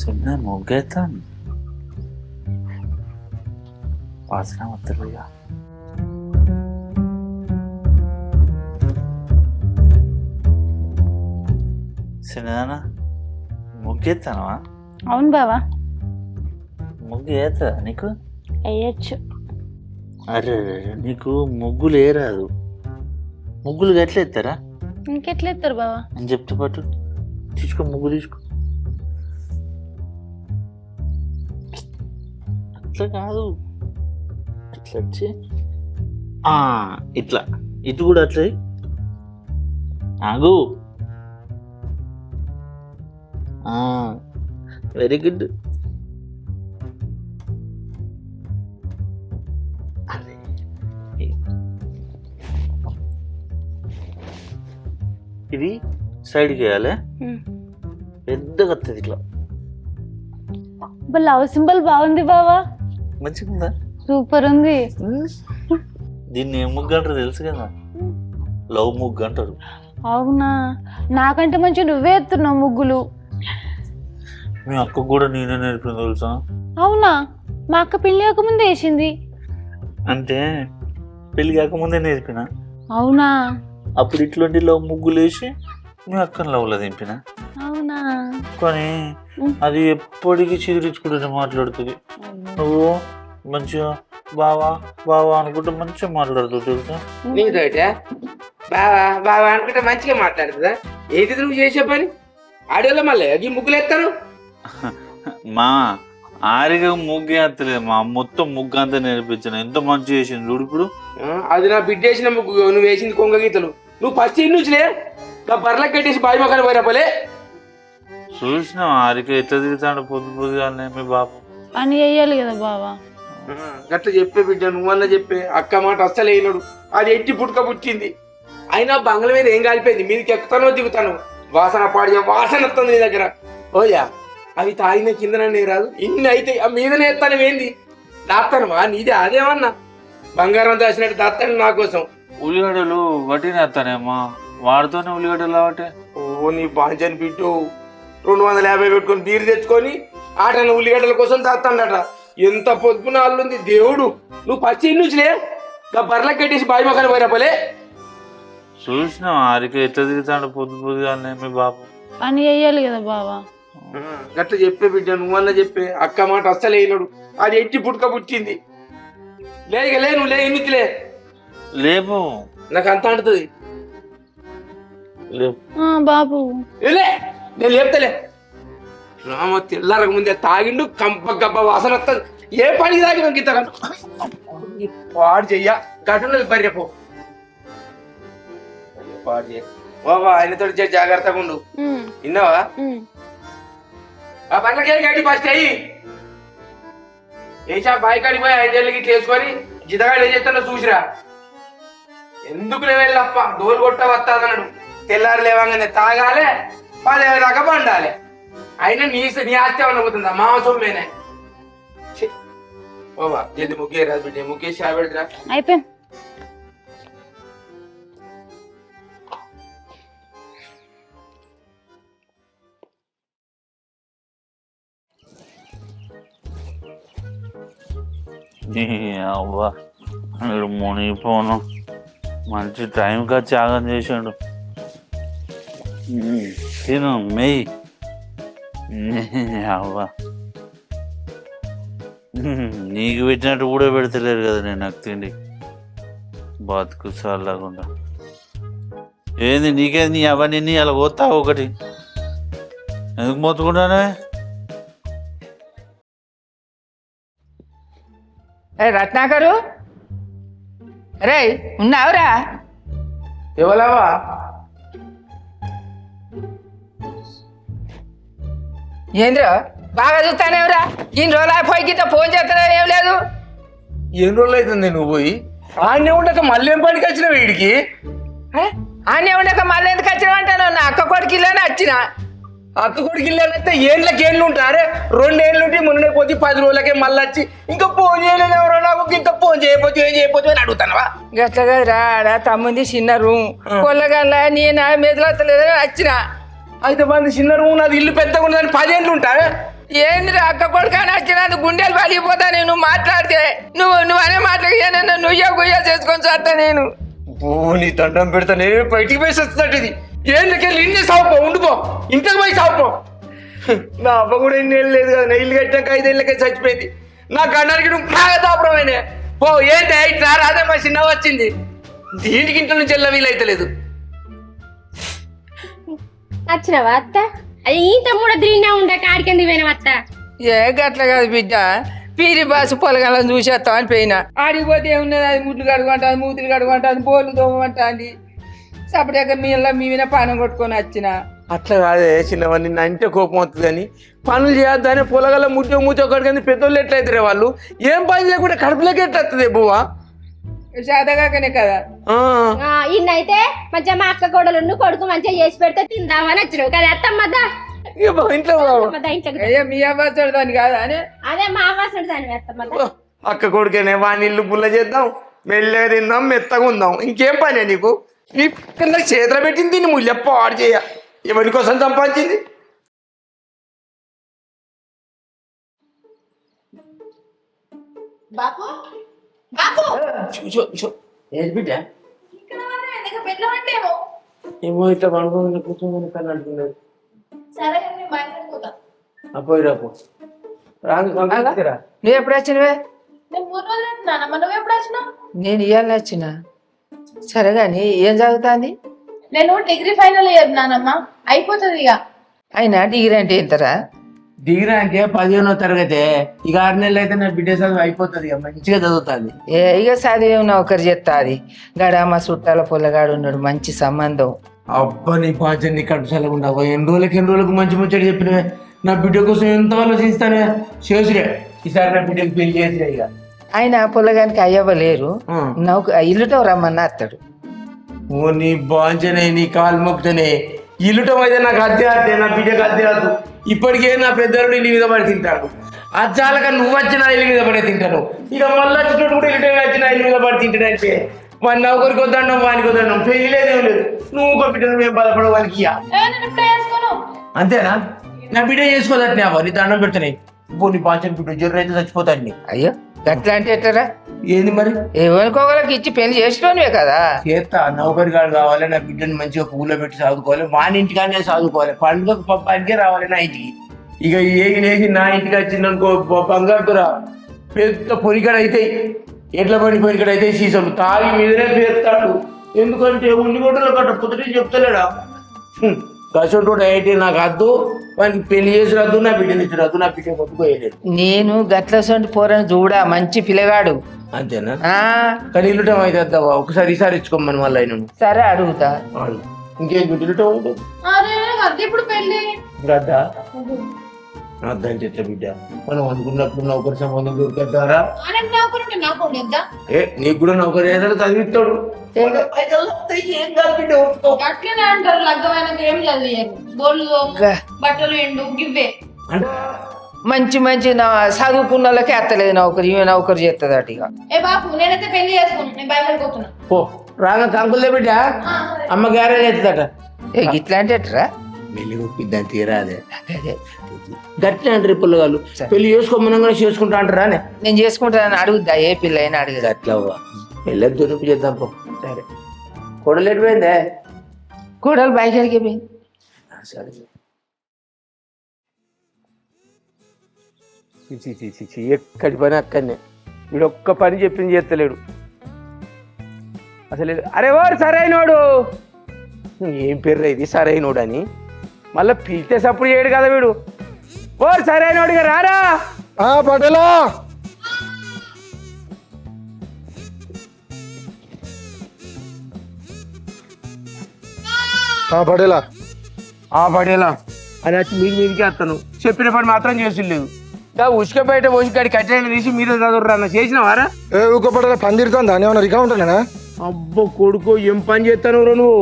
చిన్న ముగ్గేస్తాను వాసన వద్దలుగా చిన్నదానా ముగ్గేస్తానవా? అవును బావా, ముగ్గు వేస్తా నీకు? వేయచ్చు. అరే నీకు ముగ్గులు రాదు. ముగ్గులు ఎట్లా ఎత్తారా? ఇంకెట్లా ఎత్తారు బావా? అని చెప్తే పాటు తీసుకో, ముగ్గు తీసుకో. అట్లా కాదు, అట్లా వచ్చి ఇట్లా ఇటు కూడా అట్లా ఆగు. Very good. ఇది సైడ్కి వేయాలి, పెద్దగా వస్తుంది ఇట్లా. లవ్ సింబల్ బాగుంది బావా, మంచిగా ఉందా? సూపర్ ఉంది. దీన్ని ఏం ముగ్గు అంటారు తెలుసు కదా? లవ్ ముగ్గు అంటారు. అవునా? నాకంటే మంచి నువ్వే ఎత్తున్నావు ముగ్గులు. మీ అక్కకు కూడా నేనే నేర్పిన తెలుసా? అవునా? మా అక్క పెళ్లి కాకముందే వేసింది. అంటే పెళ్లి కాకముందే నేర్పిన. అవునా? అప్పుడు ఇట్లాంటి లవ్ ముగ్గులు వేసి మీ అక్కని లవ్లో దింపిన. అవునా? కానీ అది ఎప్పటికీ చిగురించుకుంటూనే మాట్లాడుతుంది. నువ్వు మంచిగా బావా బావా అనుకుంటే మంచిగా మాట్లాడుతావు తెలుసా? నీతోటే బావా బావా అనుకుంటే మంచిగా మాట్లాడుతుందా? ఏంటి నువ్వు చేసే పని? ఆడేళ్ళ మళ్ళీ ఈ ముగ్గులు ఎత్తారు. మా ఆరిగా ముగ్గు ఎత్తలేదు, మా మొత్తం ముగ్గు అంతా నేర్పించాను. ఎంత మంచి చేసింది చూడు ఇప్పుడు. అది నా బిడ్డ వేసిన ముగ్గు, నువ్వు వేసింది కొంగ గీతలు. నువ్వు ఫస్ట్ నుంచిలే బర్రెలకు కట్టేసి బాయి మొక్కలు పోయినా పోలే. చూసినా ఆరిక ఎట్లా తిరుగుతాడు పొద్దు పొద్దుగానే మీ బాబు. పని చెయ్యాలి కదా బావా. గట్ల చెప్పే బిడ్డ, నువ్వన్నా చెప్పే. అక్క మాట అస్సలు వేయనాడు. అది ఎట్టి పుట్టుక పుట్టింది. అయినా బంగ్ల మీద ఏం కాలిపోయింది? మీదకి ఎక్కుతానో దిగుతాను, వాసన పాడి వాసన వస్తుంది నీ దగ్గర. ఓయా అవి తాగిన కిందనే రాదు, ఇన్ని అయితే ఆ మీదనే ఎత్తాను. ఏంది దాస్తానువా? నీదే అదేమన్నా బంగారం దాచినట్టు దాస్తాను నా కోసం. ఉల్లిగడ్డలు వట్టినేస్తానేమ్మా, వాడితోనే ఉల్లిగడ్డలు కాబట్టి. ఓ నీ బాంచని బిడ్డు 250 పెట్టుకొని బీరు తెచ్చుకొని ఆటన ఉల్లిగడ్డల కోసం దాస్తాడట. ఎంత పొద్దున అల్లుంది దేవుడు. నువ్వు ఫస్ట్ నుంచిలే బర్రెలకు కట్టేసి బాయి మొక్కలు పోయినా పోలే. చూసినా ఆరిక ఎట్లా తిరుగుతాడు పొద్దు పొద్దుగానే మీ బాబు. పని చెయ్యాలి కదా బావా. గట్ల చెప్పే బిడ్డ, నువ్వన్నా చెప్పే. అక్క మాట అస్సలు వేయనాడు. అది ఎట్టి పుట్టుక పుట్టింది. లేక లే, నువ్వు లే, ఎన్నికలే లేపు, నాకు అంత అంటుతుంది. బాబు లే, నేను లేపుతలే. రామ తెల్లారక ముందే తాగిండు, కంప గబ్బ వాసన వస్తుంది. ఏ పని తాగి గీత పాడు చెయ్య గట్టున్నది బర్రెపో పాడు చేయ బాబా. ఆయనతో జాగ్రత్తగా ఉండు, విన్నావా? ఆ పట్లకే గడ్డి ఫస్ట్ అయ్యి ఏసా బాయి కాడికి పోయి 5 ఏళ్ళకి ఇట్లా వేసుకొని జితగాడు ఏం చేస్తాడో చూసిరా. ఎందుకు లేవెళ్ళప్ప డోలు కొట్ట వస్తాదన్నాడు. తెల్లారు లేవంగానే తాగాలే, 10 దాకా పండాలి. అయినా నీ ఆస్తి ఏమన్నా పోతుందా? మా సొమ్మేనే. బాబా జల్ది ముగ్గే రాదు బిడ్డ, ముగ్గేసి షా పెడతా. అయిపోయింది. అవ్వా మీరు మునిగిపోను, మంచి టైంకి త్యాగం చేసాడు. తిను మెయ్యి. అవ్వా నీకు పెట్టినట్టు కూడా పెడతలేరు కదా నేను నాకు తిండి. బతుకు చల్లకుండా ఏంది నీకేంది? నీ అవన్నీ అలా పోతా ఒకటి ఎందుకు మొత్తుకుంటానే? రత్నాకరు రే ఉన్నావురా? ఎవలావా? ఏంద్ర బాగా చూస్తానేవరా? ఇన్ని రోజులు పోయి గిట్ట ఫోన్ చేస్తారా? ఏం లేదు. ఎన్ని రోజులు అవుతుంది నువ్వు పోయి? ఆడనే ఉండక మళ్ళీ ఏం పనికి వచ్చిన వీడికి? ఆనే ఉండక మళ్ళీ ఎందుకు వచ్చినావు అంటాను? నా అక్క కొడుకు ఇల్లని వచ్చిన. అక్క కొడుకు ఇల్లంటే ఏళ్ళు ఉంటారే? 2 ఏళ్ళు ఉంటే మొన్నే పోతే 10 రోజులకే మళ్ళీ వచ్చి ఇంకా ఫోన్ చేయలేదు ఎవరో నాకు, ఇంకా ఫోన్ చేయకపోతే ఏం చేయకపోతే అని అడుగుతానవా? గట్ల కదరా, తమ్ముంది చిన్న రూమ్ కొల్లగల్లా నేను మెదలలేదని వచ్చిన. అయితే మంది చిన్న రూమ్ నాది ఇల్లు పెద్దగా ఉన్నదని 10 ఏళ్ళు ఉంటారే? ఏంద్ర అక్క కొడుకు నచ్చినందుకు గుండెలు పడిపోతాను నువ్వు మాట్లాడితే నువ్వు అనే మాట్లాడినా నువ్వు గుయ్యా చేసుకొని చేస్తా నేను నీ దండం పెడతా నేను బయటికి పోయి వస్తున్నట్టు ఇది ఏళ్ళకెళ్ళి ఇన్ని సాగుపో ఉండిపో ఇంటికి పోయి సాగుపో నా అవ్వ కూడా ఇన్ని ఏళ్ళు లేదు కదా ఇల్లు కట్టాక 5 ఏళ్ళకే చచ్చిపోయింది నా గండానికి నువ్వు బాగా తాపరమైనా పో ఏంటి ఇట్లా రాదే మా చిన్న వచ్చింది దీనికి ఇంట్లో నుంచి వెళ్ళ వీలైతలేదు వచ్చినవా అత్త అది ఈ తమ్ముడు తిరిగినా ఉండే కాడికెందుకు పోయినావు అత్త ఏ గట్ల కాదు బిడ్డ పీరి బాసు పొలగాలని చూసేస్తాం అని పోయినా ఆడిపోతే ఏమున్నది అది ముట్లు కడుకుంటుంది మూతులు కడుకుంటుంది బోళ్ళు తోమంటుంది సపరేట్గా మీ మీద పానం కొట్టుకొని వచ్చిన అట్లా కాదే చిన్నవాడిని నిన్న అంటే కోపం వస్తుంది అని పనులు చేయొద్దని పొలగల మూచో కడిగింది పెద్దోళ్ళు ఎట్లయితారే వాళ్ళు ఏం పని చేయకుండా కడుపులోకి ఎట్లవుతుంది బువ్వా శాతగాకనే కదా ఇన్నైతే మంచిగా మా అక్క కోడలు కొడుకు మంచిగా చేసి పెడితే తిందామని వచ్చినావు కదా అత్తమ్మద్దా ఇంట్లో అయ్యా మీ అవ్వచ్చాడు దాన్ని కాదా అని అదే మా అవ్వాసడు దాని అత్తమ్మ అక్క కొడుకేనే వాని ఇల్లు పుల్ల చేద్దాం మెల్లగా తిందాం మెత్తగా ఉందాం ఇంకేం పని నీకు నీ కింద చేతులు పెట్టింది దీన్ని ముళ్ళ పాడు చేయ ఎవరి కోసం సంపాదించింది బాపు బాపు బిడ్డ ఏమో ఇట్లా పడుకోండి కూర్చోమని కన్నా అంటున్నది సరే నేను బయటకు పోతా పోయి రాపో రాగా నువ్వు ఎప్పుడు వచ్చినవే నేను 3 రోజులు నానమ్మ నువ్వు ఎప్పుడు వచ్చినావు నేను ఇవాళ వచ్చిన సరే కానీ ఏం చదువుతుంది నేను డిగ్రీ ఫైనల్ ఇయర్ నానమ్మ అయిపోతుంది ఇక అయినా డిగ్రీ అంటే ఎంతరా డిగ్రీ అంటే 15వ తరగతి ఇక 6 నెలలు అయితే నా బిడ్డ చదువు అయిపోతుంది ఇక మంచిగా చదువుతుంది ఇక చదివే నౌకరు చెప్తాది గడ మా చుట్టాల పొల్లగాడు ఉన్నాడు మంచి సంబంధం అబ్బా నీ పాచని నీ కడుపు చల్లకుండా ఎన్ని రోజులకు మంచి ముచ్చడి చెప్పినవే నా బిడ్డ కోసం ఎంత ఆలోచిస్తానే చేసురే ఈసారి నా బిడ్డకి పెళ్లి చేసిరే ఇక ఆయన పొల్లగానికి అయ్యవ్వలేరు ఇల్లుటో రమ్మన్నా అత్తాడు ఓ నీ బాంచనే నీ కాలు మొక్కుతనే ఇల్లుటం అయితే నాకు అద్దె నా బిడ్డకి అద్దె వద్దు ఇప్పటికే నా పెద్దలు ఇల్లు మీద పడి తింటాడు అచ్చాలక నువ్వు వచ్చిన ఇల్లు మీద పడే తింటాను ఇక మళ్ళీ వచ్చినట్టు కూడా ఇల్లు వచ్చిన ఇల్లు మీద పడి తింటాడంటే వాడి నౌకరికి వద్దండం వానికి వద్దండం పెళ్లి లేదేం లేదు నువ్వు ఒక బిడ్డను మేము బాధపడవు వానికి ఇయ్య అంతేనా నా బిడ్డ చేసుకోదట్నే అవ్వ నీ దండం పెడుతున్నాయి నీ బాంచని బిడ్డ జ్వరం అయితే చచ్చిపోతాడు నీ అయ్యో గట్లా అంటే ఎట్టరా ఏంది మరి ఎవరికొకరికి ఇచ్చి పెళ్లి చేసినవే కదా చేస్తా నౌకరి గారు కావాలి నా బిడ్డని మంచిగా పూలో పెట్టి చదువుకోవాలి వాని ఇంటికానే చదువుకోవాలి పండుగ పనికే రావాలి నా ఇంటికి ఇక ఏగి నా ఇంటికి వచ్చిందనుకో బంగారుతురా పెద్ద పొరికడ అయితే ఎట్ల పడి పొరికడ అయితే సీసలు తాగి మీదనే పేరుతాడు ఎందుకంటే ఉల్లిగొడ్డలు కట్ట పొద్దుటే చెప్తలేడా కసంటోడు అయితే నాకు వద్దు వానికి పెళ్లి చేసి రద్దు నా బిడ్డని ఇచ్చి రద్దు నా బిడ్డ కొట్టుకోయలేదు నేను గట్ల సొంటి పోరని చూడా మంచి పిల్లగాడు అంతేనా కానీ ఇల్లుటం అయితే వద్దావా ఒకసారి ఈసారి ఇచ్చుకోమని మళ్ళీ ఆయన సరే అడుగుతా ఇంకేం బిడ్డ ఇల్లుటం ఉంటుంది ఇప్పుడు పెళ్లి గడ్డా అర్థం చెట్ల బిడ్డ మనం అనుకున్నప్పుడు నౌకరి సంబంధం దొరికేద్దారా నీకు కూడా నౌకరి ఏదైనా చదివిస్తాడు అట్లనే అంటారు లగ్గమైన ఏం చదివారు గోళ్ళు బట్టలు ఎండు గివ్వే మంచి చదువుకున్న వాళ్ళకే అత్తలేదు నౌకరి ఈమె నౌకరి చేస్తుంది అటు ఇక ఏ బాపు నేనైతే పెళ్లి చేసుకున్నాను నేను బయలుదేరిపోతున్నా పో రాగా కంకులే బిడ్డ అమ్మ గ్యారేజ్ అవుతుందట ఇట్లా అంటే ఎట్రా వెళ్ళి ఒప్పిద్దాన్ని తీరాదే గట్టిన అంటారు పిల్లగాళ్ళు పెళ్లి చేసుకోమని కూడా చేసుకుంటా అంటారా నేను చేసుకుంటానని అడుగుద్దా ఏ పిల్ల అయినా అడుగుదా అట్లా వెళ్ళదు దొరికి చేద్దాం పో సరే కొడలు ఎటుపోయిందే కూడలు బయట పోయింది సరే ఎక్కడి పని అక్కడనే వీడు ఒక్క పని చెప్పింది చేస్తలేడు అసలు అరే వాడు సరైనోడు ఏం పేర్రా ఇది సరైనోడు అని మళ్ళీ పిలిస్తే సప్పుడు చేయడు కదా వీడు ఓ సరైనోడిగా రారా పటేలా పడేలా పడేలా అని వచ్చి మీదికి వస్తాను చెప్పిన పని మాత్రం చేసిలేదు ఉసుక బయట ఉసుకాడి కట్టెలు తీసి మీద చదువురా అన్న చేసినవారా ఊక పడేలా పని తిరుగుతుందా ఏమన్నా రికా ఉంటానా అబ్బో కొడుకు ఏం పని చేస్తాను నువ్వు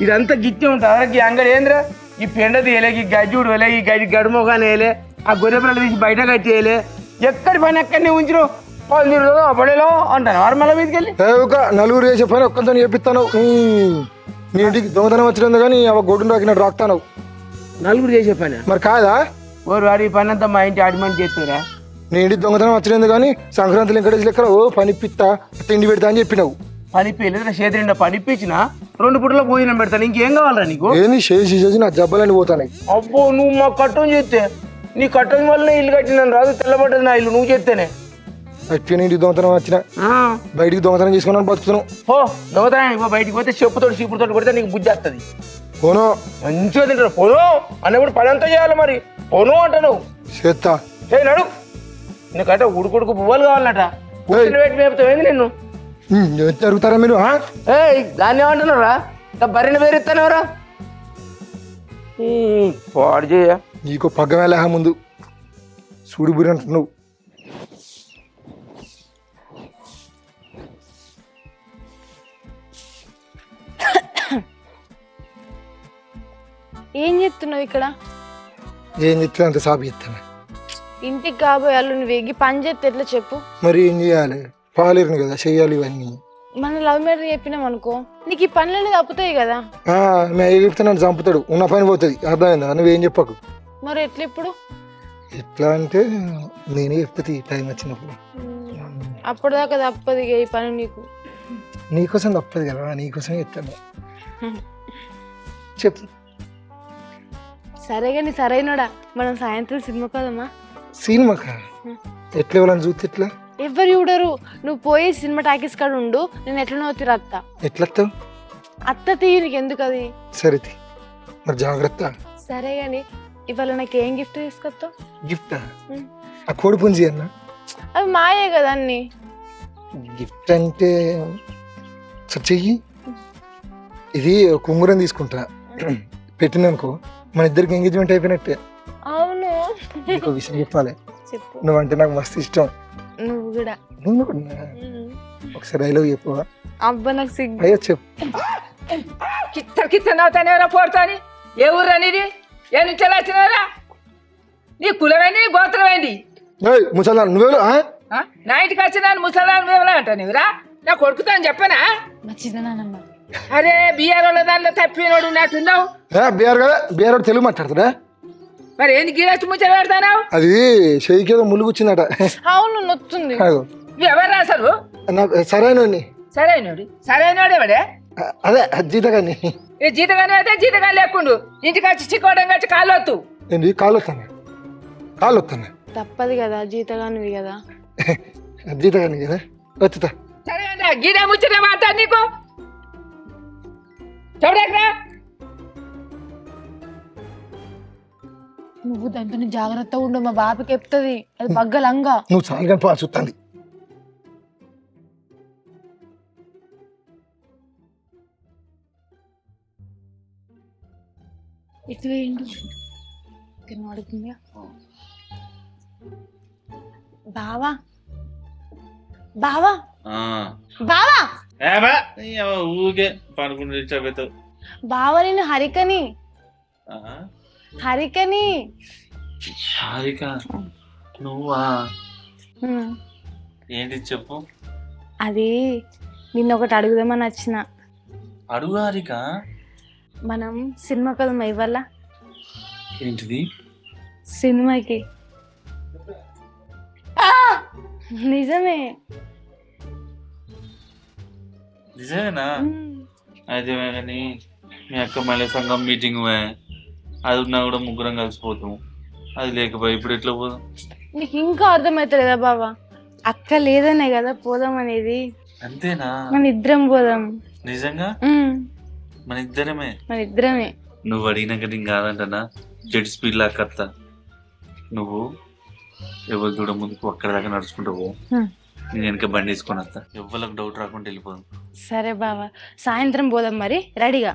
ఇదంతా గిట్టే ఉంటుంది ఈ అంగడి ఏంద్రా ఈ పెండ తీయలే ఈ గజ్జుడు వేలే ఈ గడ్డి గడుమోగానే వేయలే ఆ గొర్రె పిల్లలు తీసి బయట కట్టేయలే ఎక్కడి పని ఎక్కడనే ఉంచిరు వాళ్ళు తిరుగుతుందో పడేలో అంటాను వారు మళ్ళీ మీదకి వెళ్ళి ఊక నలుగురు చేసే పని ఒక్కరితో చెప్పిస్తాను నీ ఇంటికి దొంగతనం వచ్చింది కానీ అవ గొడ్డును రాకినట్టు రాకుతాను నలుగురు చేసే పని మరి కాదా ఓరు వాడి పని అంతా మా ఇంటి ఆడిమని చేస్తుందిరా. నీ ఇంటి దొంగతనం వచ్చింది కానీ సంక్రాంతి వెంకటేశ్వర లెక్కన ఓ పని పిత్తా తిండి పెడతా అని చెప్పినావు. పనిపించలేదు చేతి నిండా పనిపించిన 2 పూటల భోజనం పెడతాను. ఇంకేం కావాలరా నీకు? ఏంది చేసి నా జబ్బలని పోతాయి. అబ్బో నువ్వు మా కట్టం చేస్తే నీ కట్టం వల్లనే ఇల్లు కట్టినాను రాదు. తెల్లబడ్డది నా ఇల్లు నువ్వు చేస్తేనే. అట్టిన ఇంటికి దొంగతనం వచ్చిన బయటికి దొంగతనం చేసుకున్నాను బతుకుతున్నావు. ఓ దొంగతనానికి బయటికి పోతే చెప్పుతోటి చీపుడుతోటి కొడితే నీకు బుద్ధి వస్తుంది. పోను మంచిగా తింటారు. పోను అన్నప్పుడు పని అంతా చేయాలి మరి. పోను అంటాను చేస్తా. ఏ నడు నీకంటే ఉడుకుడుకు పువ్వులు కావాలన్నట. పెట్టి మేపుతావేంది నిన్ను? జరుగుతారా మీరు? ఏ దాన్ని ఏమంటున్నారా? బర్రెని పేరుస్తానవరా పాడు చేయ. నీకు పగ్గ వేళ ముందు సూడి బురి అంటున్నావు. ఏం చెప్తున్నావు ఇక్కడ? ఏం చెప్తే అంత సాపి చెప్తాను. ఇంటికి కాబోయే అల్లు నువ్వు ఎగ్గి పని చేస్తే ఎట్లా చెప్పు? మరి ఏం చేయాలి? పాలేరును కదా చెయ్యాలి ఇవన్నీ. మన లవ్ మ్యారేజ్ చెప్పినాం అనుకో నీకు ఈ పనులన్నీ తప్పుతాయి కదా. మేము చెప్తే నన్ను చంపుతాడు. ఉన్న పని పోతుంది. అర్థమైందా? నువ్వేం చెప్పకు. మరి ఎట్లా ఇప్పుడు? ఎట్లా అంటే నేనే చెప్తుంది టైం వచ్చినప్పుడు. అప్పటిదాకా తప్పదు ఇక ఈ పని నీకు. నీకోసం తప్పదు కదా, నీకోసం చెప్తాను. చెప్పు. సరే కానీ సరైనడా మనం సాయంత్రం సినిమా కదమ్మా? సినిమాకా? ఎట్లా ఇవ్వాలని చూస్తే ఎట్లా? ఎవరు చూడరు. నువ్వు పోయి సినిమా టాకీస్ కాడ ఉండు. నేను ఎట్లనో తీరు అత్త. ఎట్లత్తావు? అత్త తీయి, నీకు ఎందుకు అది? సరే మరి జాగ్రత్త. సరే గాని ఇవాళ నాకు ఏం గిఫ్ట్ తీసుకొస్తావు? గిఫ్టా? ఆ కోడి పుంజి అన్న. అవి మాయే కదా అన్ని. గిఫ్ట్ అంటే సరే చెయ్యి. ఇది కుంగురం తీసుకుంటా. పెట్టిననుకో మన ఇద్దరికి ఎంగేజ్మెంట్ అయిపోయినట్టే. అవును. ఇంకో విషయం చెప్పాలి. చెప్పు. నువ్వంటే నాకు మస్తు ఇష్టం. నువ్వు కూడా. నువ్వు కూడా ఒకసారి డైలాగ్ చెప్పు. అబ్బా నాకు సిగ్గు. అయ్యో చెప్పు. కిచ్చ నవ్వుతానే ఎవరో పోడుతాని. ఏ ఊరు అనేది? ఏ నుంచి వచ్చినారా? నీ కులమైంది, నీ గోత్రమైంది. ముసలా నువ్వే నా ఇంటికి వచ్చినాను ముసలాన్ని మేమలా అంటా నువ్వురా? నా కొడుకుతా అని చెప్పనా? మంచిదనానమ్మ. అరే బీఆర్ వాళ్ళ దాంట్లో తప్పినోడు ఉన్నట్టున్నావు. బీఆర్ కదా, బీఆర్ తెలుగు మాట్లాడతాడా? మరి ఏంది గీరచ్చి ముచ్చట పెడతావు? అది షేక్ ఏదో ములుగుచ్చిందట. అవును నొత్తుంది. ఎవరు రాశారు? సరైనోడిని. సరైనోడు ఎవడే? అదే జీతగాని. ఈ జీతగాని అయితే జీతగాని లేకుండు. ఇంటికి వచ్చి చిక్కోవడం వచ్చి కాలు వత్తు. ఏంటి కాలు వస్తానా? తప్పదు కదా, జీతగానివి కదా. జీతగాని కదా వత్తుతా. సరే అన్న గీడే ముచ్చట మాట్లాడు. నీకు చూడరా నువ్వు దాంతో జాగ్రత్తగా ఉండు. మా బాబుకి చెప్తుంది అది బగ్గలంగా. నువ్వు చాలా పా చూస్తుంది. ఇటు వేయండి. అడుగుతుందిగా బావా. బావా బావా ఊకే పనుకుంటే బావా నేను హరికని. హారిక నువ్వా? ఏంటి చెప్పు. అది నిన్న ఒకటి అడుగుదామని వచ్చిన. అడుగు హారిక. మనం సినిమా కదమ్మా ఇవాళ. ఏంటిది? సినిమాకి. నిజమే. నిజమేనా? అయితే కానీ మీ అక్క మళ్ళీ సంఘం మీటింగ్ అది ఉన్నా కూడా ముగ్గురం కలిసిపోతాము. అది లేకపోయి ఇప్పుడు ఎట్లా పోదాం? నీకు ఇంకా అర్థమవుతలేదా బావా? అక్క లేదనే కదా పోదాం అనేది. అంతేనా? మన ఇద్దరం పోదాం. నిజంగా? మన ఇద్దరమే. నువ్వు అడిగినాక నేను కాదంటనా జెట్ స్పీడ్ లా కత్తా. నువ్వు ఎవరు చూడ ముందుకు అక్కడ దాకా నడుచుకుంటూ పో. నేను వెనక బండి వేసుకొని వస్తా. ఎవరికి డౌట్ రాకుండా వెళ్ళిపోదాం. సరే బావా సాయంత్రం పోదాం మరి రెడీగా.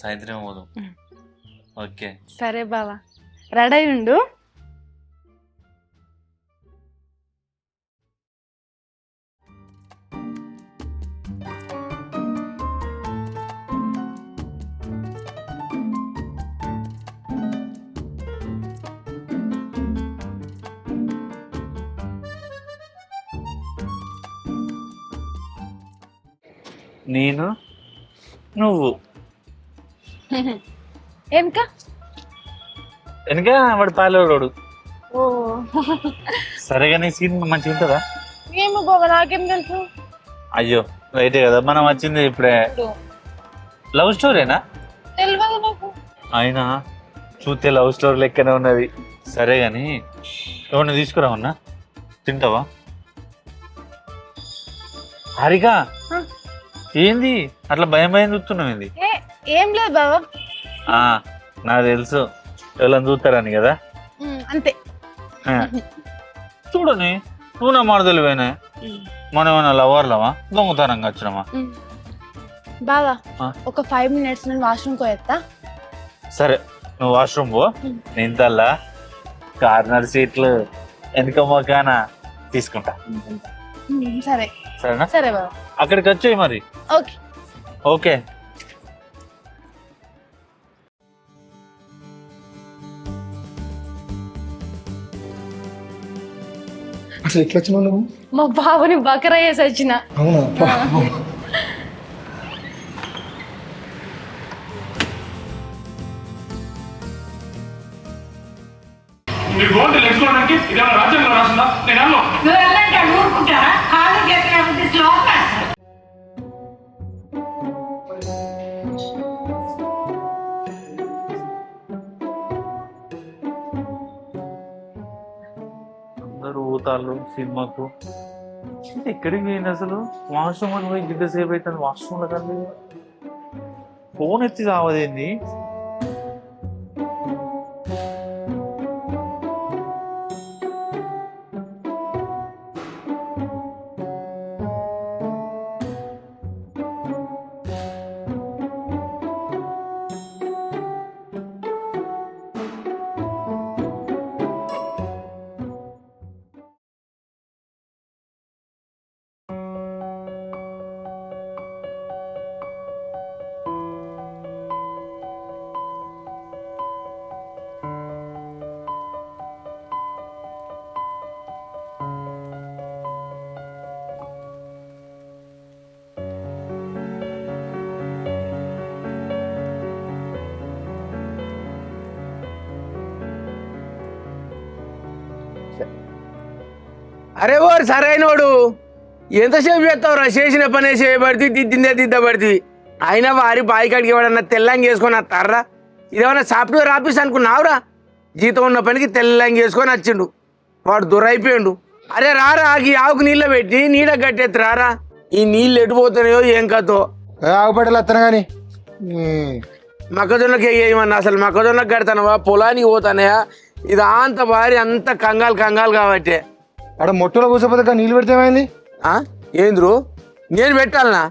సాయంత్రం పోదాం. ఓకే సరే బావా రెడీ ఉండు. నేను నువ్వు ఏంకా వెనక వాడు పాలోడు. సరే కానీ సీన్ మంచిగా ఉంటుందా? ఏమో బాబా నాకేం తెలుసు. అయ్యో రైటే కదా, మనం వచ్చింది ఇప్పుడే. లవ్ స్టోరీనా? తెలియదు నాకు. అయినా చూస్తే లవ్ స్టోరీ లెక్కనే ఉన్నది. సరే కానీ ఎవరిని తీసుకురావన్నా, తింటావా? హారిక ఏంది అట్లా భయం భయం చూస్తున్నావు ఏంది? ఏం లేదు బాబా. నాకు తెలుసు ఎవరైనా చూస్తారని కదా. అంతే. చూడని నువ్వు నా మరదలివేనా? మనం ఏమైనా లవర్లవా, దొంగతనంగా వచ్చినామా? బాబా ఒక 5 minutes నేను వాష్రూమ్ పోయేస్తా. సరే నువ్వు వాష్రూమ్ పో, నేను తల్లా కార్నర్ సీట్లు వెనుక మొక్కాన తీసుకుంటా. సరే సరేనా? సరే బాబా. అక్కడికి వచ్చేయి మరి. Okay okay. అసలు ఎట్లా వచ్చినావు నువ్వు? మా బాబుని బకరా చేసి వచ్చిన. అవునా? మీరు గోల్డ్ తెలుసుకోవడానికి ఇదేమో రాజ్యాంగంలో రాసిందా? నేను అన్నా అందరూ ఊతాళ్ళు సినిమాకు. ఎక్కడికి పోయింది అసలు? వాష్రూమ్ అని పోయి గిడ్డ సేపు అవుతుంది వాష్రూమ్లో కండి. ఫోన్ ఎత్తి కావదేంది? అరే ఓ సరైనోడు ఎంతసేపు చేస్తావురా? చేసిన పనే చేయబడితే దిద్దిందే దిద్దబడితే. అయినా వారి బాయి కాడికి ఎవడన్నా తెల్లంగి వేసుకొని వస్తారా? ఇదేమన్నా సాఫ్ట్వేర్ ఆఫీస్ అనుకున్నావురా? జీతం ఉన్న పనికి తెల్లంగి వేసుకొని వచ్చిండు వాడు, దురైపోయిండు. అరే రారా, ఈ ఆవుకు నీళ్ళు పెట్టి నీడ కట్టేది రారా. ఈ నీళ్ళు ఎడిపోతున్నాయో ఏం కథో. ఆగుపడలు వస్తాను కానీ మొక్కజొన్నకి వేయమన్నా అసలు మొక్కజొన్నకి కడతానవా, పొలానికి పోతానయా? ఇది అంత భారీ అంత కంగాలు కంగాలు కాబట్టి. అక్కడ మొట్టలో కూర్చోపోతే నీళ్ళు పెడితే ఏమైంది? ఏంద్రు నేను పెట్టాలనా?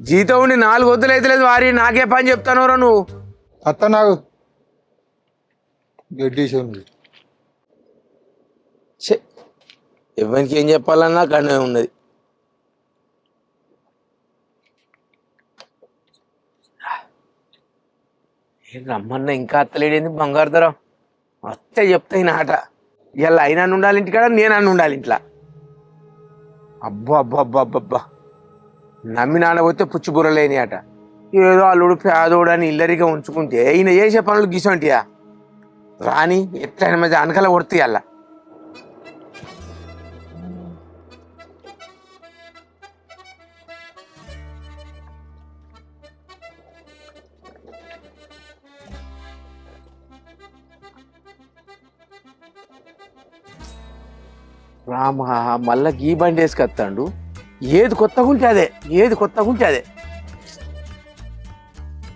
జీతం ఉండి 4 వద్దులు అయితే లేదు వారి, నాకే పని చెప్తానోరా నువ్వు. అత్త నాకు గడ్డి ఎవరికి ఏం చెప్పాలన్నా కన్నే ఉన్నది. రమ్మన్నా ఇంకా అత్తలేడేంది బంగారు ధర? వస్తే చెప్తాయి నాట. ఇలా అయినా ఉండాలి ఇంటికాడ, నేనన్ను ఉండాలి ఇంట్లో. అబ్బా అబ్బా అబ్బా అబ్బబ్బా, నమ్మి నానబోతే పుచ్చిబుర్రలేని అట. ఏదో అల్లుడు పేదోడు అని ఇల్లరిగా ఉంచుకుంటే ఈయన చేసే పనులు గీసంటియా రాని ఎట్లయినా మధ్య అనకల కొడుతాయి అలా. రామా మళ్ళా గీ బండి వేసుకొస్తాడు. ఏది కొత్తగా ఉంటే అదే, ఏది కొత్తగా ఉంటే అదే.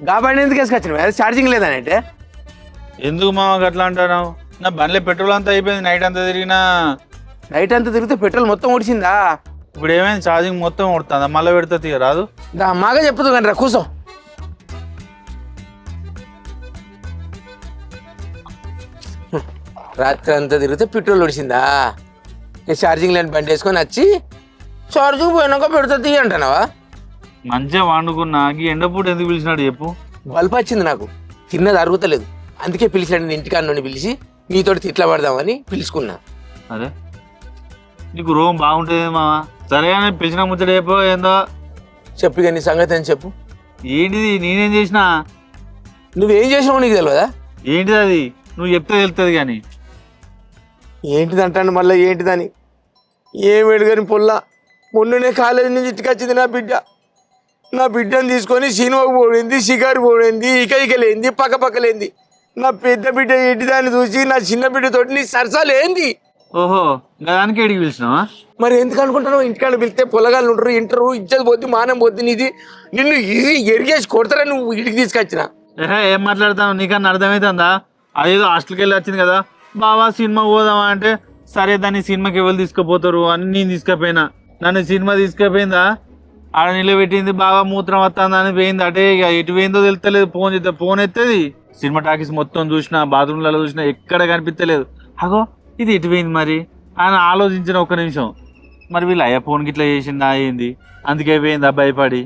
గా బండి ఎందుకు వేసుకొచ్చిన? అదే ఛార్జింగ్ లేదనంటే. ఎందుకు మామ అట్లా అంటున్నావు? నా బండ్లో పెట్రోల్ అంతా అయిపోయింది, నైట్ అంతా తిరిగినా. నైట్ అంతా తిరిగితే పెట్రోల్ మొత్తం ఓడిచిందా? ఇప్పుడు ఏమైంది? ఛార్జింగ్ మొత్తం కొడుతుందా? మళ్ళీ పెడితే తీయ రాదు. దా మాగా చెప్పుదు కానీ రా కూర్చో. రాత్రి అంతా తిరిగితే పెట్రోల్ ఓడిచిందా? ఛార్జింగ్ లేని బండి వేసుకొని వచ్చి ఛార్జింగ్ పోయినాక పెడుతుంది తీయ అంటున్నావా? మంచిగా వండుకున్నా. ఈ ఎండపూట ఎందుకు పిలిచినాడు చెప్పు? బల్బ్ వచ్చింది నాకు, తిన్నది అరుగుతలేదు, అందుకే పిలిచాడు. నేను ఇంటికాడ నుండి పిలిచి నీతోటి తిట్ల పడదామని పిలుచుకున్నా. అరే నీకు రోగం బాగుంటుంది మావా. సరే కానీ పిలిచిన ముచ్చట చెప్పు ఏందో. చెప్పు ఇక నీ సంగతి అని చెప్పు. ఏంటిది? నేనేం చేసినా? నువ్వేం చేసినావు నీకు తెలియదా? ఏంటిది అది నువ్వు చెప్తే తెలుస్తుంది కానీ ఏంటిదంటాను మళ్ళీ ఏంటిదని ఏం ఎడుగని పొల్ల మొన్ననే కాలేజీ నుంచి ఇంటికొచ్చింది నా బిడ్డను తీసుకొని సినిమాకు పోయింది షికారు పోయింది ఇకలేంది పక్కలేంది నా పెద్ద బిడ్డ ఏంటిదాన్ని చూసి నా చిన్న బిడ్డతోటి నీ సరసాలు ఏంది ఓహో దానికి ఎడికి పిలిచినావా మరి ఎందుకు అనుకుంటున్నావు ఇంటికాడ పిలిస్తే పొలగాళ్ళు ఉంటారు ఇంటరు ఇచ్చేది పోద్ది మానం పోద్ది నీది నిన్ను ఎరిగేసి కొడతారా నువ్వు ఇంటికి తీసుకొచ్చిన ఏం మాట్లాడతావు నీకన్నా అర్థమవుతుందా అదేదో హాస్టల్కి వెళ్ళి వచ్చింది కదా బావా సినిమా పోదామా అంటే సరే దాన్ని సినిమాకి ఎవరు తీసుకుపోతారు అని నేను తీసుకుపోయినా నన్ను సినిమా తీసుకుపోయిందా ఆడ నిలబెట్టింది బాగా మూత్రం వస్తుందా అని పోయింది అటే ఇక ఎటు పోయిందో తెలుస్తలేదు ఫోన్ చేస్తే ఫోన్ ఎత్తది సినిమా టాకీస్ మొత్తం చూసినా బాత్రూమ్లలో చూసినా ఎక్కడ కనిపించలేదు అగో ఇది ఎటు పోయింది మరి అని ఆలోచించిన ఒక్క నిమిషం మరి వీళ్ళు అయ్యా ఫోన్కి ఇట్లా చేసిందా అయింది అందుకే పోయిందా భయపడి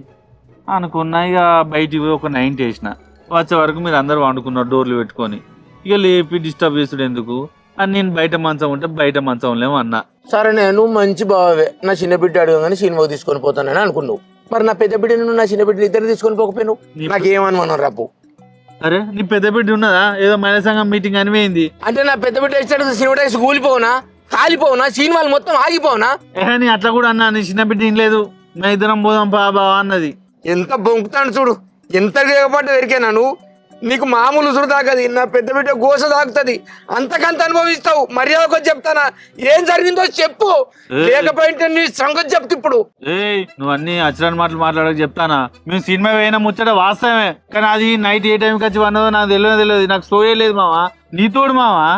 అనుకున్నా ఇక బయటికి పోయి ఒక 90 వేసిన వచ్చే వరకు మీరు అందరూ వండుకున్నారు డోర్లు పెట్టుకొని ఇక లేపి డిస్టర్బ్ చేసుడు ఎందుకు అని నేను బయట మంచం ఉంటే బయట మంచం లేము అన్నా సరే నేను మంచి బావే నా చిన్న బిడ్డ అడగగానే సినిమాకి తీసుకొని పోతానని అనుకున్నావు మరి నా పెద్ద బిడ్డను నా చిన్న బిడ్డని ఇద్దరు తీసుకొని పోకపోయాను నాకేమనుమానం రాపు అరే నీ పెద్ద బిడ్డ ఉన్నదా ఏదో మహిళా సంఘం మీటింగ్ అని పోయింది అంటే నా పెద్ద బిడ్డ ఇచ్చాడు సినిమా టాక్స్ కూలిపోవునా కాలిపోవునా సినిమాలు మొత్తం ఆగిపోవునా నీ అట్లా కూడా అన్నా నీ చిన్న బిడ్డ ఏం లేదు నా ఇద్దరం పోదాం బాబా అన్నది ఎంత బొంకుతాను చూడు ఎంత వేగపడ్డ వెరికేనా నువ్వు నీకు మామూలు ఉసురు తాకది నా పెద్ద బిడ్డ గోస తాకుతుంది అంతకంత అనుభవిస్తావు మర్యాదకు చెప్తానా ఏం జరిగిందో చెప్పు లేకపోతే నీ సంగతి చెప్తా ఇప్పుడు నువ్వు అన్ని అచ్చరాని మాటలు మాట్లాడక చెప్తానా మేము సినిమా పోయినా ముచ్చట వాస్తవమే కానీ అది నైట్ ఏ టైంకి వచ్చి వన్నదో నాకు తెలియదు నాకు సోయే లేదు మావా నీతోడు మావా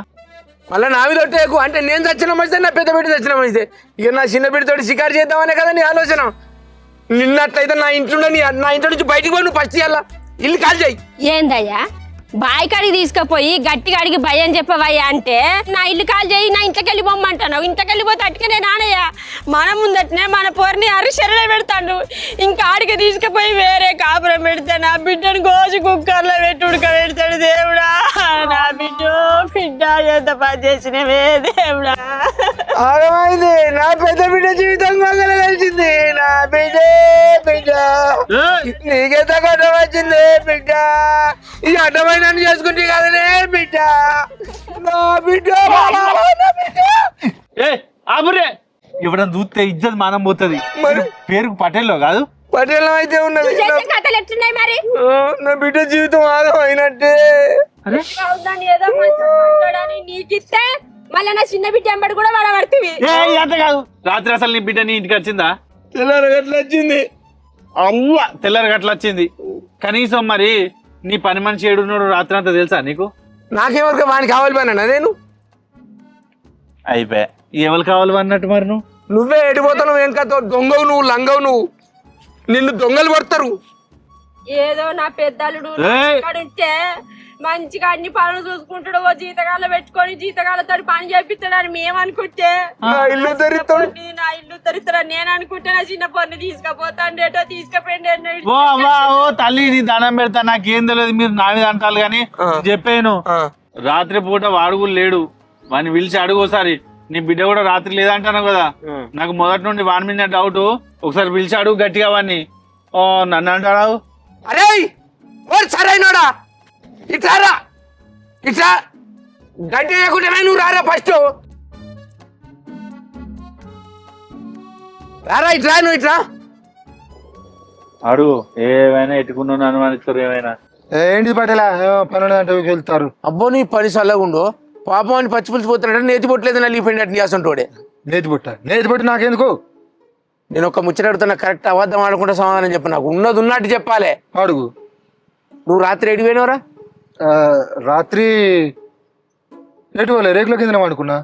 మళ్ళీ నా మీద ఒట్టేకు అంటే నేను చచ్చిన మంచిదే నా పెద్ద బిడ్డ చచ్చిన మంచిదే ఇక నా చిన్న బిడ్డతోటి షికారు చేద్దామనే కదా నీ ఆలోచన నిన్నట్లయితే నా ఇంట్లో నా ఇంట్లో నుంచి బయటికి పోయి నువ్వు ఫస్ట్ ఇయ్యాలా ఇల్లు కాల్ చేయి ఏందయ్యా బాయ్ కాడికి తీసుకుపోయి గట్టిగా అడిగి భయం చెప్పవయ్యా అంటే నా ఇల్లు కాల్ చేయి నా ఇంట్లోకి వెళ్ళి పొమ్మంటాను ఇంట్లోకి వెళ్ళిపోతే అట్టుకనే నానయ్యా మన ముందటనే మన పోరిని అరిశరలో పెడతాడు ఇంకా ఆడికి తీసుకుపోయి వేరే కాపురం పెడితే నా బిడ్డను గోజు కుక్కర్లో పెట్టి ఉడకబెడతాడు దేవుడా నా బిడ్డ ఎంత పని చేసినవే దేవుడా అర్థమైంది నా పెద్ద బిడ్డ జీవితం కలిసింది నా బిడ్డ నీకెంత గొడవ వచ్చింది బిడ్డ ఈ అడ్డమైన చేసుకుంటే కదనే బిడ్డ నా బిడ్డ ఆబురే ఎవడన్నా చూస్తే ఇజ్జత్ మానం పోతుంది మరి పేరుకు పటేల్లో కాదు పటేలం అయితే ఉన్నది కథలు ఎట్లున్నాయి మరి నా బిడ్డ జీవితం ఆగం అయినట్టే ఏదో మాట్లాడని నీకిస్తే మళ్ళీ నా చిన్న బిడ్డ ఎంబడి కూడా పడబడుతుంది అంత కాదు రాత్రి అసలు నీ బిడ్డ నీ ఇంటికి వచ్చిందా తెల్లారగట్ల వచ్చింది అవ్వ తెల్లరగట్ల వచ్చింది కనీసం మరి నీ పని మనిషి ఏడున్నాడు రాత్రి అంతా తెలుసా నీకు నాకేమరకు వానికి కావాలి పన్నా నేను అయిపోయా ఎవరు కావాలి అన్నట్టు మరి నువ్వే ఎడిపోతావు ఇంకా దొంగవు నువ్వు లంగవు నువ్వు నిన్ను దొంగలు పడతారు ఏదో నా పెద్దలుడు ఉంటే మంచిగా అన్ని పనులు చూసుకుంటాడు ఓ జీతగాళ్ళ పెట్టుకొని జీతగాళ్ళతో పని చేపిస్తాడని మేము అనుకుంటే నా ఇల్లు తెరుతాడు నా ఇల్లు తరుతాడు నేను అనుకుంటే నా చిన్న పన్ను తీసుకుపోతాండి ఏటో తీసుకుపోయింది ఓ తల్లి నీ దండం పెడతా నాకేం తెలియదు మీరు నా మీద అంటారు కానీ చెప్పాను రాత్రి పూట వాడు కూడా లేడు వాడిని పిలిచి అడుగు ఒకసారి నీ బిడ్డ కూడా రాత్రి లేదంటాను కదా నాకు మొదటి నుండి వాడి మీద డౌట్ ఒకసారి పిలిచి అడుగు గట్టిగా వాడిని ఓ నన్ను అంటాడు అరే సరైనోడా ఇట్లా ఇట్లా గడ్డి లేకుంటే నువ్వు రారా ఫస్ట్ రారా ఇట్లా నువ్వు ఇట్లా అడుగు ఏమైనా ఎట్టుకున్నాను అనుమానిస్తారు ఏమైనా ఏంటి పటేలా పని అంటే వెళ్తారు అబ్బో నీ పని సల్లగుండు పాపం అని పచ్చి పులిసి పోతున్నాడు నేతి పొట్టలేదు నలిగిపోయినట్టు నీ అసంటోడే నేతి పొట్టు నాకెందుకు నేను ఒక ముచ్చట అడుగుతున్నా కరెక్ట్ అబద్ధం ఆడకుండా సమాధానం చెప్పు నాకు ఉన్నది ఉన్నట్టు చెప్పాలి అడుగు నువ్వు రాత్రి ఎడిపోయినవరా రాత్రి ఎటు పోలే రేకుల కింద అనుకున్నా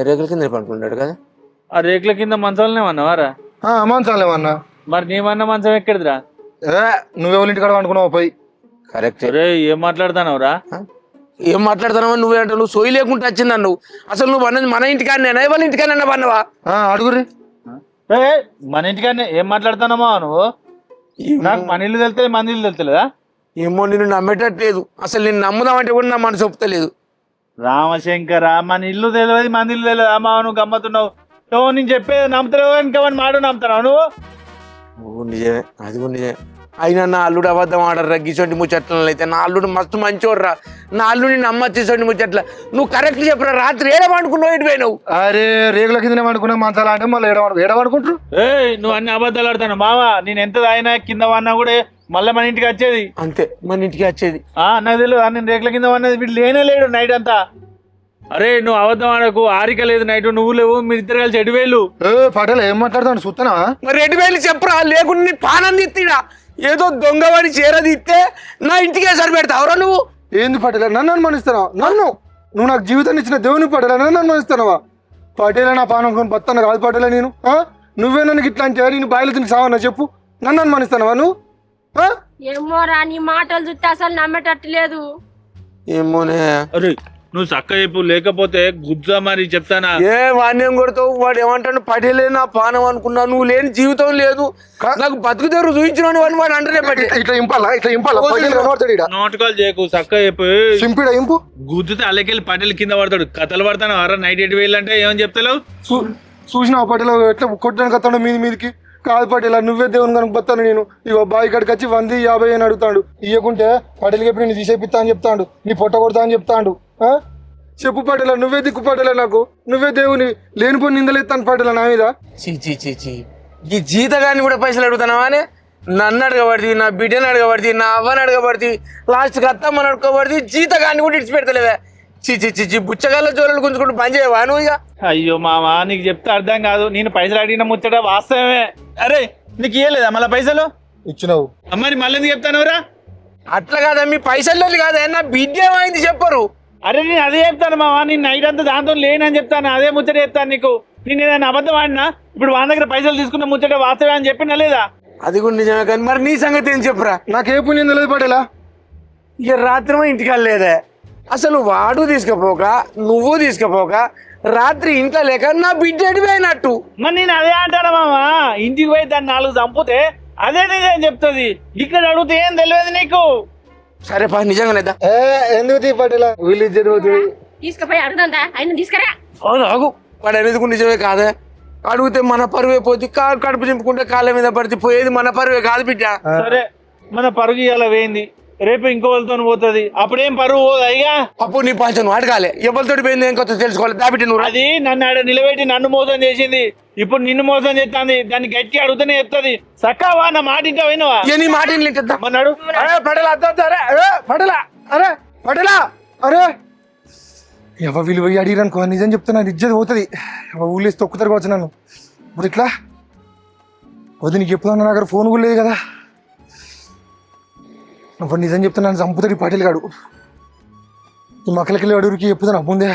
రేకుల కింద పడుకున్నాడు కదా ఆ రేకుల కింద మంచాలనే అన్నవారా మంచాలేమన్నా మరి నీమన్నా మంచం ఎక్కడిదిరా నువ్వెవరి ఇంటికాడ అనుకున్నావు పోయి కరెక్ట్ ఏం మాట్లాడుతున్నావురా ఏం మాట్లాడుతున్నావు నువ్వే అంటావు నువ్వు సోయి లేకుండా వచ్చింది నువ్వు అసలు నువ్వు అన్నది మన ఇంటికాడనేనా వాళ్ళ ఇంటికాడన్నా పన్నవా అడుగురి మన ఇంటికాడనే ఏం మాట్లాడుతున్నామా నువ్వు నాకు మన ఇల్లు తెలుస్తుంది మన ఇల్లు తెలుస్తలేదా ఏమో నిన్ను నమ్మేటట్లేదు అసలు నేను నమ్ముదామంటే కూడా నా మనసు ఒప్పుతలేదు రామశంకర మన ఇల్లు తెలియదు మన ఇల్లు తెలియదు అమ్మా నువ్వు గమ్మతున్నావు నేను చెప్పేది నమ్ముతావు ఇంకా మాట నమ్ముతున్నావు నువ్వు నిజమే అది కూడా నిజమే అయినా నా అల్లుడు అబద్ధం ఆడరా గిసొంటి ముచ్చట్లలో అయితే నా అల్లుడు మస్తు మంచోడ్రా నా అల్లుడిని నమ్మచ్చేసండి ముచ్చట్ల నువ్వు కరెక్ట్ చెప్పరా రాత్రి ఏడవనుకున్నావు ఇటు పోయినావు అరే రేగుల కింద వండుకున్నా మంచాలా అంటే మళ్ళీ ఏడవనుకుంటారు. నువ్వు అన్ని అబద్ధాలు ఆడతాను మావా. నేను ఎంత అయినా కింద వన్నా కూడా మళ్ళీ మన ఇంటికి వచ్చేది. అంతే మన ఇంటికి వచ్చేది. నాకు తెలియదు నేను రేకుల కింద వన్నది. వీడు లేనే లేడు నైట్ అంతా. అరే నువ్వు అబద్ధం ఆడకు. ఆరిక లేదు నైట్, నువ్వు లేవు, మీరు ఇద్దరు కలిసి ఎటువేళ్ళు. పటేల్ ఏం మాట్లాడుతాను చూస్తానా? మరి ఎటు వేలు చెప్పరా లేకుండా నీ పానం తీరా ఏదో దొంగవాడి చీర తీస్తే నా ఇంటికే సరిపెడతావురా నువ్వు. ఏంది పటేల నన్ను అనుమానిస్తావా? నువ్వు నాకు జీవితాన్ని ఇచ్చిన దేవుని పటేల నన్ను అనుమానిస్తావా? పటేల నా పానం కొని బతాను కాదు పటేల నేను. నువ్వే నన్ను ఇట్లా అంటే నేను బాయిలు తిని సావన్నా చెప్పు. నన్ను అనుమానిస్తావా నువ్వు? ఏమోరా నీ మాటలు చూస్తే అసలు నమ్మేటట్టు లేదు. ఏమోనే అరే నువ్వు చక్క చెప్పు, లేకపోతే గుజ్జా మరి చెప్తానా. ఏ వాణ్యం కొడతావు? వాడు ఏమంటాడు పటేలే నా పానం అనుకున్నా. నువ్వు లేని జీవితం లేదు, నాకు బతుకు తెరు చూపించిన వాడు అంటేనే పట్టి ఇట్లా ఇంపాలా పటేల్ కనబడతాడు ఈడ. నాటకాలు చేయకు, చక్క చెప్పు. సింపిడా ఇంపు గుద్దుతే అల్లకెళ్ళి పటేల్ కింద పడతాడు. కథలు పడతాను. అరా నైట్ 8 వేలు అంటే ఏమని చెప్తావు? చూసినా పటేల ఎట్లా కొట్టడానికి వస్తాడు మీదికి. కాదు పటేల నువ్వే దేవుని కనుక బతాను నేను. ఇగో బావి ఇక్కడికి వచ్చి 150 అని అడుగుతాడు. ఇవ్వకుంటే పటేల్ చెప్పి నేను తీసేపిస్తా అని చెప్తాడు, నీ పొట్ట కొడతా అని చెప్తాడు. చెప్పు పటేల నువ్వే దిక్కు పటేల, నాకు నువ్వే దేవుని. లేనిపోయి నిందలేస్తాను పటేల నా మీద. చీ ఈ జీతగాన్ని కూడా పైసలు అడుగుతున్నావా అని నన్ను అడగబడితే, నా బిడ్డను అడగబడితే, నా అవ్వని అడగబడితే, లాస్ట్కి అత్తమ్మని అడగబడితే, జీతగాన్ని కూడా ఇడిచి పెడతలేవే. చీ బుచ్చగాళ్ళ జోలు గుంజుకుంటూ పని చేయవా నువ్వు? ఇక అయ్యో మామా నీకు చెప్తే అర్థం కాదు. నేను పైసలు అడిగిన ముచ్చట వాస్తవమే. అరే నీకు ఇయ్యలేదా మళ్ళీ పైసలు? ఇచ్చినావు మరి మళ్ళీ ఎందుకు చెప్తానురా? అట్లా కాదా మీ పైసలు కాదా నా బిడ్డ ఏమైంది చెప్పరు. అరే నేను అదే చెప్తాను మామా. నేను నైట్ అంతా దాంతో లేనని చెప్తాను. అదే ముచ్చట చెప్తాను నీకు. నేను ఏదైనా అబద్ధం ఆడినా ఇప్పుడు వాళ్ళ దగ్గర పైసలు తీసుకున్న ముచ్చట వాస్తవే అని చెప్పినా లేదా? అది కూడా నిజమే కానీ మరి నీ సంగతి ఏం చెప్పురా? నాకే పుణ్యం తెలియదు పటేల. ఇక రాత్రి ఇంటికి వెళ్ళలేదే. అసలు వాడు తీసుకుపోక నువ్వు తీసుకుపోక రాత్రి ఇంట్లో లేక నా బిడ్డ ఎడిపోయినట్టు. మరి నేను అదే అంటాను మామా. ఇంటికి పోయి దాన్ని 4 చంపితే అదే నిజం చెప్తుంది. ఇక్కడ అడిగితే ఏం తెలియదు నీకు. సరే పా నిజంగా లేదా? ఎందుకు పటేల వీళ్ళు తీసుకుపోయి అడుగుదా ఆయన తీసుకురా. అవును ఆగు. వాడు అనేది నిజమే కాదే. అడిగితే మన పరువే పోతే కడుపు చింపుకుంటే కాళ్ళ మీద పడితే పోయేది మన పరువే కాదు బిడ్డ. సరే మన పరుగు ఇలా వేయింది, రేపు ఇంకో వాళ్ళతో పోతుంది. అప్పుడేం పరువు అయ్యా? అప్పుడు నీ పంచను అడగాలి. ఎవరితోటి పోయింది ఏం కొత్త తెలుసుకోవాలి. దాబిట్టి నువ్వు అది నన్ను ఆడ నిలబెట్టి నన్ను మోసం చేసింది. ఇప్పుడు నిన్ను మోసం చేస్తుంది. దాన్ని గట్టి అడుగుతూనే చెప్తుంది. సక్కావా నా మాట ఇంకా వినవా? నీ మాట వింటా మన్నాడు పటేలా అరే ఎవ వీళ్ళు పోయి అడిగిరనుకో నిజం చెప్తున్నా ఇజ్జత్ పోతుంది. ఊళ్ళేసి తొక్కుతారు కావచ్చు నన్ను. ఇప్పుడు ఇట్లా వద్దు నీకు ఎప్పుడు నా దగ్గర ఫోన్ కూడా లేదు కదా. ఇప్పుడు నిజం చెప్తున్నాను చంపుతాడు పటేల్ గాడు. ఈ మక్కలకెళ్ళి అడుగురికి చెప్పుతాను ముందే.